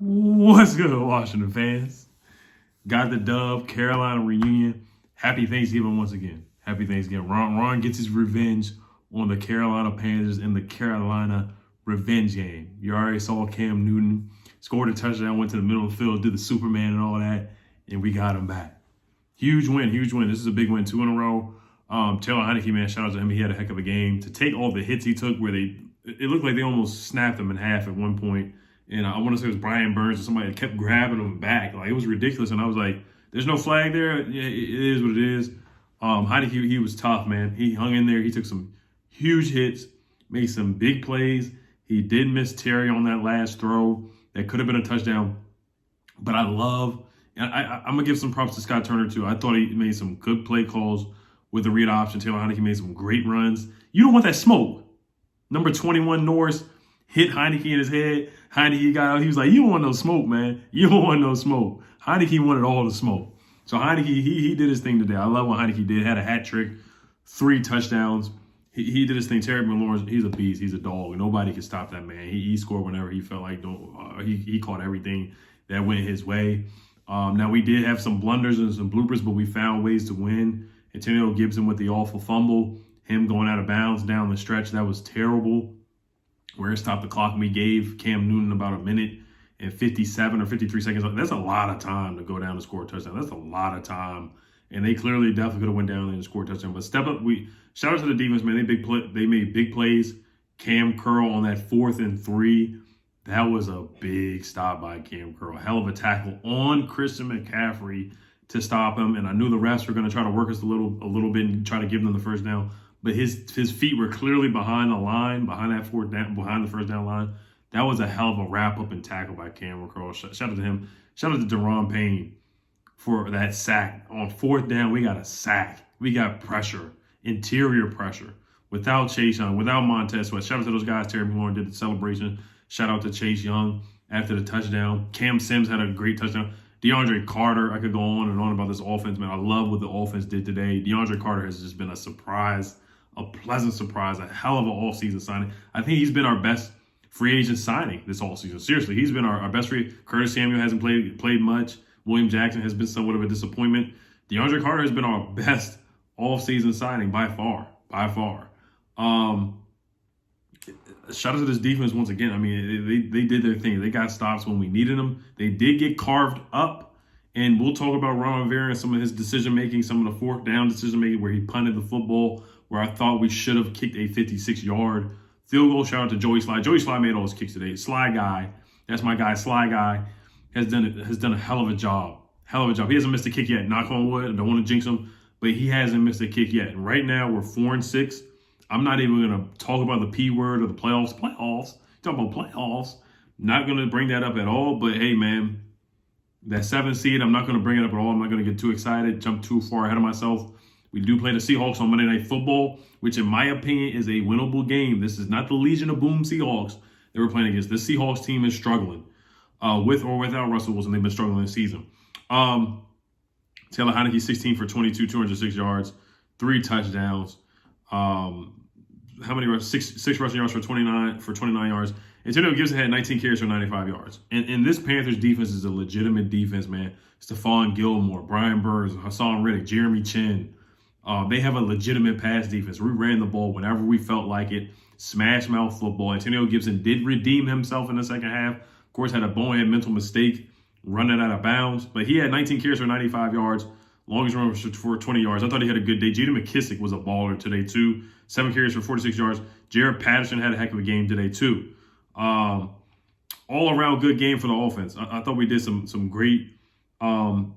What's good, Washington fans? Got the dub, Carolina reunion. Happy Thanksgiving once again. Happy Thanksgiving. Ron gets his revenge on the Carolina Panthers in the Carolina revenge game. You already saw Cam Newton scored a touchdown, went to the middle of the field, did the Superman and all that, and we got him back. Huge win, huge win. This is a big win, 2 in a row. Taylor Heinicke, man, shout out to him. He had a heck of a game. To take all the hits he took where it looked like they almost snapped him in half at one point. And I want to say it was Brian Burns or somebody that kept grabbing him back. Like, it was ridiculous. And I was like, there's no flag there. Yeah, it is what it is. Heinicke, he was tough, man. He hung in there. He took some huge hits, made some big plays. He did miss Terry on that last throw. That could have been a touchdown. But I'm going to give some props to Scott Turner, too. I thought he made some good play calls with the read option. Taylor Heinicke made some great runs. You don't want that smoke. Number 21, Norris, hit Heinicke in his head. Heinicke got out. He was like, you don't want no smoke, man. You don't want no smoke. Heinicke wanted all the smoke. So Heinicke, he did his thing today. I love what Heinicke did. Had a hat trick, 3 touchdowns. He did his thing. Terry McLaurin, he's a beast. He's a dog. Nobody can stop that man. He scored whenever he felt like. He caught everything that went his way. Now, we did have some blunders and some bloopers, but we found ways to win. Antonio Gibson with the awful fumble. Him going out of bounds down the stretch. That was terrible. Where it stopped the clock, and we gave Cam Newton about a minute and 57 or 53 seconds. That's a lot of time to go down and score a touchdown. That's a lot of time. And they clearly definitely could have went down there and scored a touchdown. But step up. Shout out to the defense, man. They made big plays. Cam Curl on that 4th and 3. That was a big stop by Cam Curl. Hell of a tackle on Christian McCaffrey to stop him. And I knew the refs were going to try to work us a little bit and try to give them the first down. But his feet were clearly behind the line, behind that behind the first down line. That was a hell of a wrap up and tackle by Cameron Curl. Shout out to him. Shout out to Deron Payne for that sack. On 4th down, we got a sack. We got pressure, interior pressure. Without Chase Young, without Montez Sweat. Shout out to those guys. Terry McLaurin did the celebration. Shout out to Chase Young after the touchdown. Cam Sims had a great touchdown. DeAndre Carter, I could go on and on about this offense, man. I love what the offense did today. DeAndre Carter has just been a surprise. A pleasant surprise, a hell of an all-season signing. I think he's been our best free agent signing this all-season. Seriously, he's been our best free. Curtis Samuel hasn't played much. William Jackson has been somewhat of a disappointment. DeAndre Carter has been our best all-season signing by far. Shout out to this defense once again. I mean, they did their thing. They got stops when we needed them. They did get carved up. And we'll talk about Ron Rivera and some of his decision-making, some of the 4th down decision-making where he punted the football, where I thought we should have kicked a 56-yard field goal. Shout out to Joey Sly. Joey Sly made all his kicks today. Sly Guy, that's my guy. Sly Guy has done a hell of a job. Hell of a job. He hasn't missed a kick yet. Knock on wood. I don't want to jinx him, but he hasn't missed a kick yet. And right now we're 4-6. I'm not even going to talk about the P word or the playoffs. Talk about playoffs. Not going to bring that up at all. But hey, man, that 7th seed, I'm not going to bring it up at all. I'm not going to get too excited, jump too far ahead of myself. We do play the Seahawks on Monday Night Football, which in my opinion is a winnable game. This is not the Legion of Boom Seahawks that we're playing against. This Seahawks team is struggling with or without Russell Wilson. They've been struggling this season. Taylor Heinicke, 16 for 22, 206 yards, 3 touchdowns. How many runs? Six rushing yards for 29 yards. Antonio Gibson had 19 carries for 95 yards. And this Panthers defense is a legitimate defense, man. Stephon Gilmore, Brian Burns, Hassan Reddick, Jeremy Chin. They have a legitimate pass defense. We ran the ball whenever we felt like it. Smash mouth football. Antonio Gibson did redeem himself in the second half. Of course, had a bonehead mental mistake running out of bounds. But he had 19 carries for 95 yards. Longest run for 20 yards. I thought he had a good day. J.D. McKissick was a baller today, too. 7 carries for 46 yards. Jared Patterson had a heck of a game today, too. All-around good game for the offense. I thought we did some great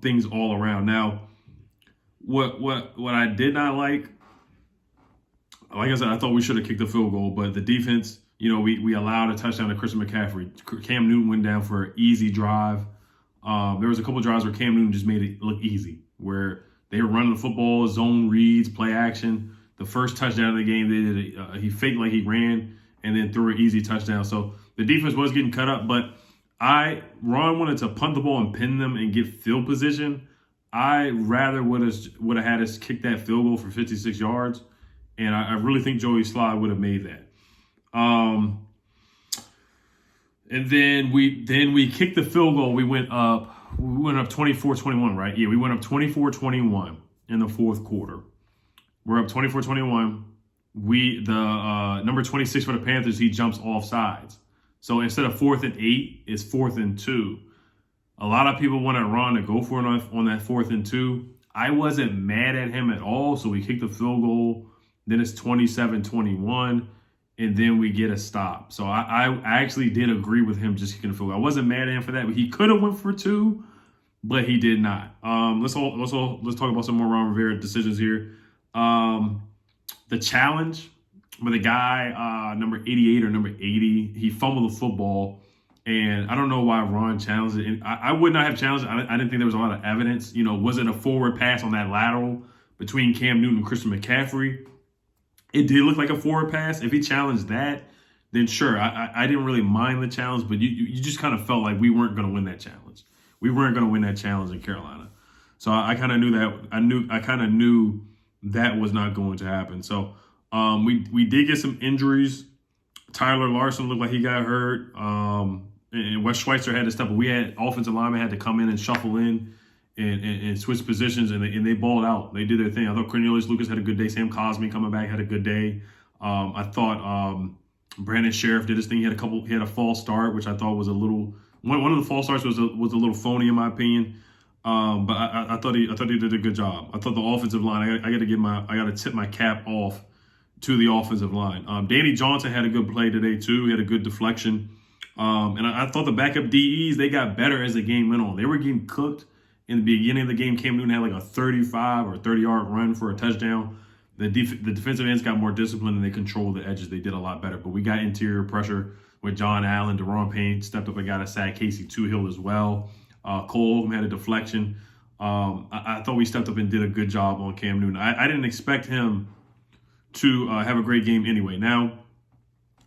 things all around. Now, what I did not like I said, I thought we should have kicked the field goal, but the defense, we allowed a touchdown to Christian McCaffrey. Cam Newton went down for an easy drive. There was a couple of drives where Cam Newton just made it look easy, where they were running the football, zone reads, play action. The first touchdown of the game, he faked like he ran and then threw an easy touchdown. So the defense was getting cut up, but Ron wanted to punt the ball and pin them and get field position. I rather would have had us kick that field goal for 56 yards, and I really think Joey Sly would have made that. And then we kicked the field goal. We went up 24-21, right? Yeah, we went up 24-21 in the fourth quarter. We're up 24-21. The number 26 for the Panthers, he jumps off sides. So instead of 4th and 8, it's 4th and 2. A lot of people wanted Ron to go for it on that 4th and 2. I wasn't mad at him at all. So we kicked the field goal. Then it's 27-21. And then we get a stop. So I actually did agree with him just kicking the field goal. I wasn't mad at him for that. He could have went for 2, but he did not. Let's talk about some more Ron Rivera decisions here. The challenge with a guy, number 88 or number 80, he fumbled the football. And I don't know why Ron challenged it. And I would not have challenged it. I didn't think there was a lot of evidence. Was it a forward pass on that lateral between Cam Newton and Christian McCaffrey? It did look like a forward pass. If he challenged that, then sure. I didn't really mind the challenge, but you just kind of felt like we weren't going to win that challenge. We weren't going to win that challenge in Carolina. So I kind of knew that. I kind of knew that was not going to happen. So we did get some injuries. Tyler Larson looked like he got hurt. And Wes Schweitzer had to step up. We had offensive linemen had to come in and shuffle in and switch positions, and they balled out. They did their thing. I thought Cornelius Lucas had a good day. Sam Cosmi coming back had a good day. I thought Brandon Sheriff did his thing. He had a false start, which I thought was a little. One of the false starts was a little phony in my opinion. But I thought he did a good job. I thought the offensive line. I got to tip my cap off to the offensive line. Danny Johnson had a good play today too. He had a good deflection. And I thought the backup DEs, they got better as the game went on. They were getting cooked in the beginning of the game. Cam Newton had like a 35 or 30-yard run for a touchdown. The defensive ends got more disciplined and they controlled the edges. They did a lot better. But we got interior pressure with John Allen. Deron Payne stepped up and got a sack. Casey Toohill as well. Cole Holcomb had a deflection. I thought we stepped up and did a good job on Cam Newton. I didn't expect him to have a great game anyway. Now,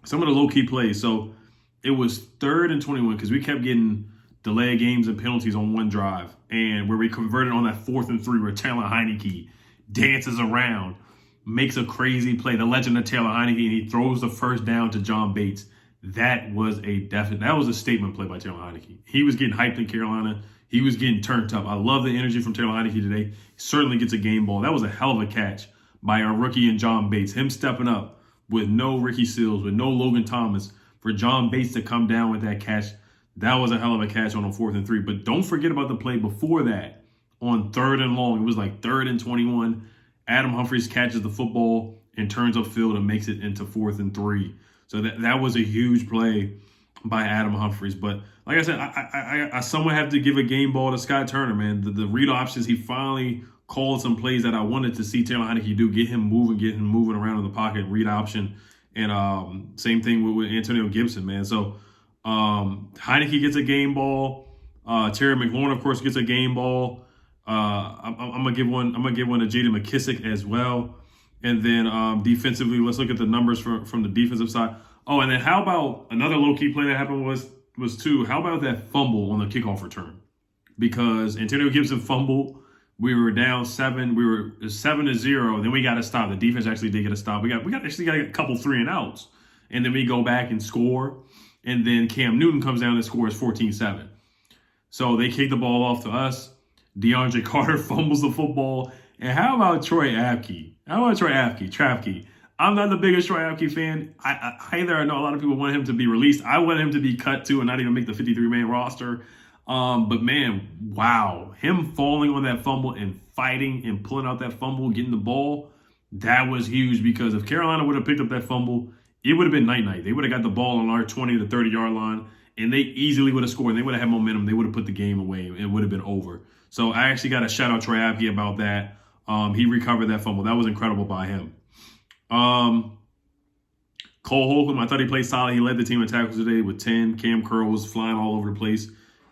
some of the low-key plays. So it was 3rd and 21 because we kept getting delayed games and penalties on one drive. And where we converted on that 4th and 3 where Taylor Heinicke dances around, makes a crazy play. The legend of Taylor Heinicke, and he throws the first down to John Bates. That was a statement play by Taylor Heinicke. He was getting hyped in Carolina. He was getting turned up. I love the energy from Taylor Heinicke today. He certainly gets a game ball. That was a hell of a catch by our rookie and John Bates. Him stepping up with no Ricky Seals, with no Logan Thomas, for John Bates to come down with that catch. That was a hell of a catch on a 4th and 3. But don't forget about the play before that on 3rd and long. It was like 3rd and 21. Adam Humphries catches the football and turns upfield and makes it into 4th and 3. So that was a huge play by Adam Humphries. But like I said, I somewhat have to give a game ball to Scott Turner, man. The read options, he finally called some plays that I wanted to see Taylor Heinicke do. Get him moving around in the pocket, read option. And same thing with Antonio Gibson, man. So Heinicke gets a game ball. Terry McLaurin, of course, gets a game ball. I'm gonna give one to J.D. McKissick as well. And then defensively, let's look at the numbers from the defensive side. Oh, and then how about another low-key play that happened was too, how about that fumble on the kickoff return? Because Antonio Gibson fumbled. We were down 7. We were 7-0. Then we got a stop. The defense actually did get a stop. We got a couple 3-and-outs. And then we go back and score. And then Cam Newton comes down and scores 14-7. So they kick the ball off to us. DeAndre Carter fumbles the football. And how about Troy Apke? Trapke. I'm not the biggest Troy Apke fan. I know a lot of people want him to be released. I want him to be cut too and not even make the 53-man roster. But man, wow. Him falling on that fumble and fighting and pulling out that fumble, getting the ball, that was huge because if Carolina would have picked up that fumble, it would have been night-night. They would have got the ball on our 20 to 30-yard line, and they easily would have scored. They would have had momentum. They would have put the game away. It would have been over. So I actually got to shout out Troy Apke about that. He recovered that fumble. That was incredible by him. Cole Holcomb, I thought he played solid. He led the team in tackles today with 10. Cam Curl was flying all over the place.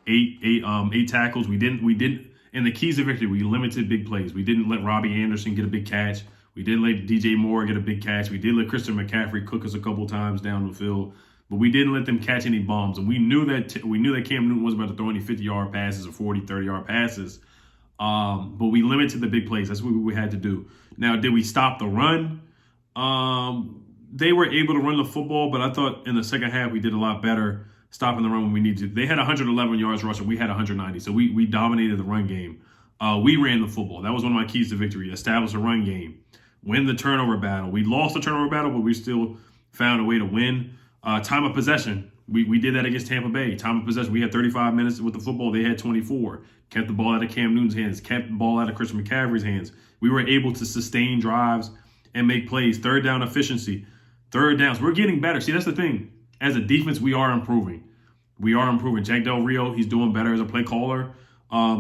Eight tackles. We didn't. And the keys to victory, we limited big plays. We didn't let Robbie Anderson get a big catch. We didn't let DJ Moore get a big catch. We did let Christian McCaffrey cook us a couple times down the field, but we didn't let them catch any bombs. And we knew that Cam Newton wasn't about to throw any 50-yard passes or 40, 30-yard passes. But we limited the big plays. That's what we had to do. Now, did we stop the run? They were able to run the football, but I thought in the second half we did a lot better. stopping the run when we need to. They had 111 yards rushing. We had 190. So we dominated the run game. We ran the football. That was one of my keys to victory. Establish a run game. Win the turnover battle. We lost the turnover battle, but we still found a way to win. Time of possession. We did that against Tampa Bay. Time of possession. We had 35 minutes with the football. They had 24. Kept the ball out of Cam Newton's hands. Kept the ball out of Christian McCaffrey's hands. We were able to sustain drives and make plays. Third down efficiency. Third downs. We're getting better. See, that's the thing. As a defense, we are improving. We are improving. Jack Del Rio, he's doing better as a play caller.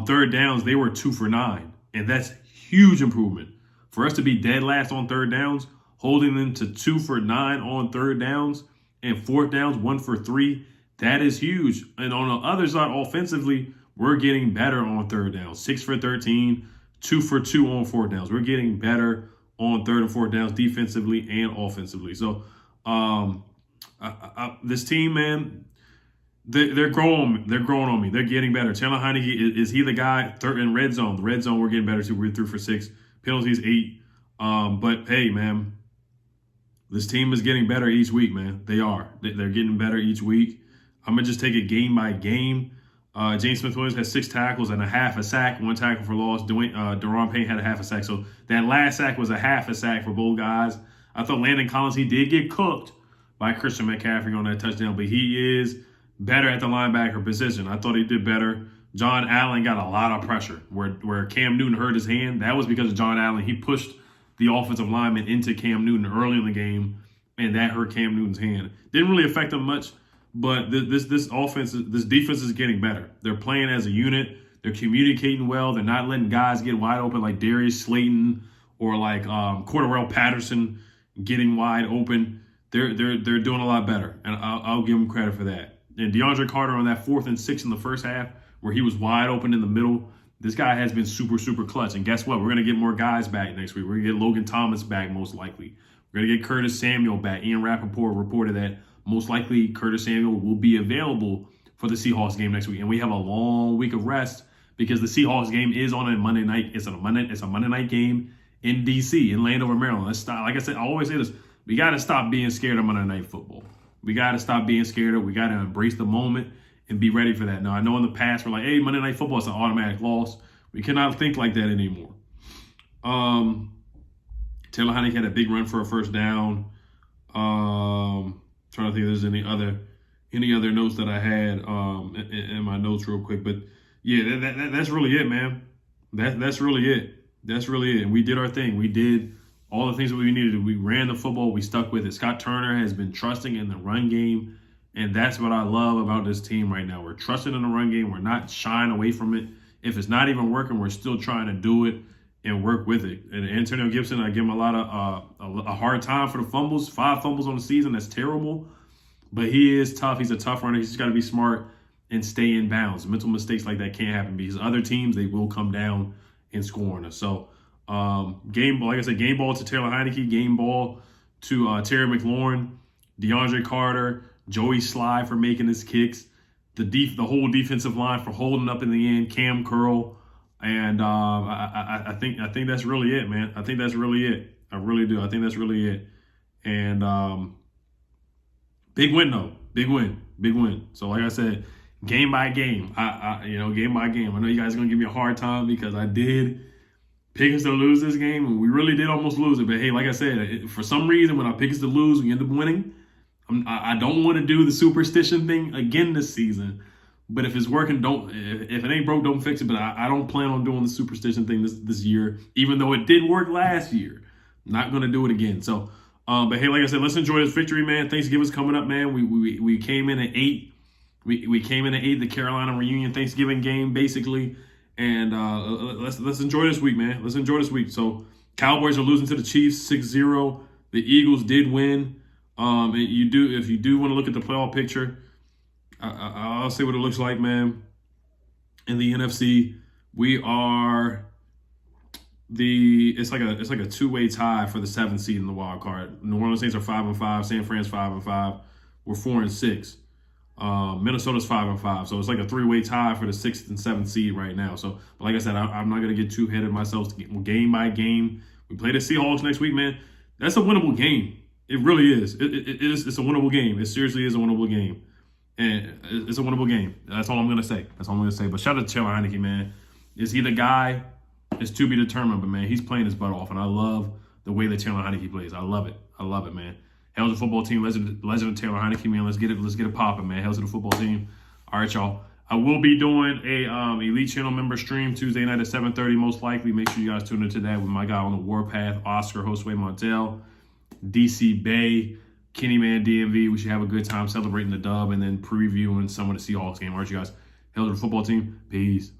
Third downs, they were 2 for 9. And that's huge improvement. For us to be dead last on third downs, holding them to 2 for 9 on third downs, and fourth downs, 1 for 3, that is huge. And on the other side, offensively, we're getting better on third downs. 6 for 13, 2 for 2 on fourth downs. We're getting better on third and fourth downs defensively and offensively. So this team, man, they're growing. They're growing on me. They're getting better. Taylor Heinicke, is he the guy? Third in red zone. The red zone, we're getting better too. We're 3 for 6. Penalties 8. But hey, man, this team is getting better each week, man. They are. They're getting better each week. I'm going to just take it game by game. James Smith-Williams had 6 tackles and a half a sack, 1 tackle for loss. Deron Payne had a half a sack. So that last sack was a half a sack for both guys. I thought Landon Collins, he did get cooked by Christian McCaffrey on that touchdown, but he is better at the linebacker position. I thought he did better. John Allen got a lot of pressure. Where Cam Newton hurt his hand, that was because of John Allen. He pushed the offensive lineman into Cam Newton early in the game, and that hurt Cam Newton's hand. Didn't really affect him much, but this defense is getting better. They're playing as a unit. They're communicating well. They're not letting guys get wide open like Darius Slayton or like Cordarrelle Patterson getting wide open. They're doing a lot better, and I'll give them credit for that. And DeAndre Carter on that 4th and 6 in the first half, where he was wide open in the middle. This guy has been super, super clutch. And guess what? We're going to get more guys back next week. We're going to get Logan Thomas back, most likely. We're going to get Curtis Samuel back. Ian Rappaport reported that most likely Curtis Samuel will be available for the Seahawks game next week. And we have a long week of rest because the Seahawks game is on a Monday night. It's a Monday night game in D.C., in Landover, Maryland. Let's stop. Like I said, I always say this. We got to stop being scared of Monday Night Football. We got to stop being scared of it. We got to embrace the moment and be ready for that. Now, I know in the past we're like, hey, Monday Night Football is an automatic loss. We cannot think like that anymore. Taylor Heinicke had a big run for a first down. Trying to think if there's any other notes that I had in my notes real quick. But yeah, that's really it, man. That's really it. That's really it. And we did our thing. We did all the things that we needed to do. We ran the football. We stuck with it. Scott Turner has been trusting in the run game. And that's what I love about this team right now. We're trusting in the run game. We're not shying away from it. If it's not even working, we're still trying to do it and work with it. And Antonio Gibson, I give him a lot of a hard time for the fumbles. 5 fumbles on the season. That's terrible. But he is tough. He's a tough runner. He's just got to be smart and stay in bounds. Mental mistakes like that can't happen because other teams, they will come down and score on us. So, game ball, like I said, game ball to Taylor Heinicke, game ball to Terry McLaurin, DeAndre Carter, Joey Sly for making his kicks, the whole defensive line for holding up in the end, Cam Curl, and I think that's really it, man. I think that's really it. I really do. I think that's really it. And big win though, big win. So like I said, game by game. Game by game. I know you guys are gonna give me a hard time because I did pick us to lose this game, and we really did almost lose it. But hey, like I said, for some reason, when I pick us to lose, we end up winning. I don't want to do the superstition thing again this season. But if it's working, if it ain't broke, don't fix it. But I don't plan on doing the superstition thing this year, even though it did work last year. Not going to do it again. So, but hey, like I said, let's enjoy this victory, man. Thanksgiving's coming up, man. We came in at 8. We came in at 8, the Carolina reunion Thanksgiving game, basically. And let's enjoy this week, man. Let's enjoy this week. So, Cowboys are losing to the Chiefs 6-0. The Eagles did win. If you do want to look at the playoff picture, I'll say what it looks like, man. In the NFC, we are it's like a 2-way tie for the 7th seed in the wild card. New Orleans Saints are 5-5, San Fran's 5-5. We're 4-6. Minnesota's 5-5, so it's like a 3-way tie for the 6th and 7th seed right now. So, but like I said, I'm not gonna get too ahead of myself. Game by game, we play the Seahawks next week, man. That's a winnable game. It really is. It's a winnable game. It seriously is a winnable game. And it's a winnable game. That's all I'm going to say. That's all I'm going to say. But shout out to Taylor Heinicke, man. Is he the guy? It's to be determined. But, man, he's playing his butt off. And I love the way that Taylor Heinicke plays. I love it. I love it, man. Hail to the football team. Legend of Taylor Heinicke, man. Let's get it popping, man. Hail to the football team. All right, y'all. I will be doing a Elite Channel member stream Tuesday night at 7:30, most likely. Make sure you guys tune into that with my guy on the warpath, Oscar Josue Montel, DC Bay, Kenny Man DMV. We should have a good time celebrating the dub and then previewing some of the Seahawks game. All right, you guys. Hail to the football team. Peace.